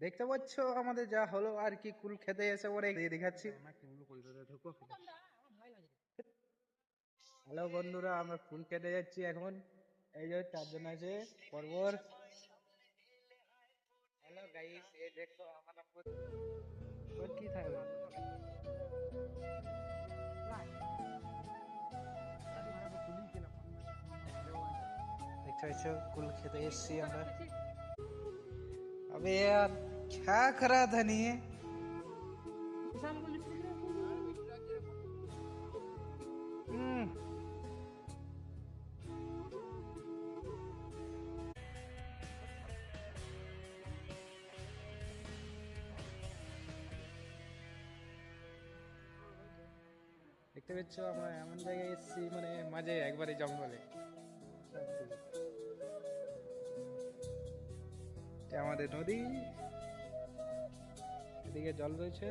দেখতে পাচ্ছ আমাদের যা হলো আর কি, কুল খেতে এসে পরে দিয়ে দেখাচ্ছি। হ্যালো বন্ধুরা, আমরা ফুল খেতে যাচ্ছি এখন। এই যে চারজন আছে পরপর। হ্যালো গাইস, এই দেখো আমরা কি থাকবে দেখতে পাচ্ছ কুল খেতে এসছি আমরা। अबे यार क्या करा था नहीं है? हम्म, দেখতে পাচ্ছ আমরা এমন জায়গায় এসেছি মানে মাঝে একবারে জঙ্গলে। এটা আমাদের নদী, এদিকে জল রয়েছে।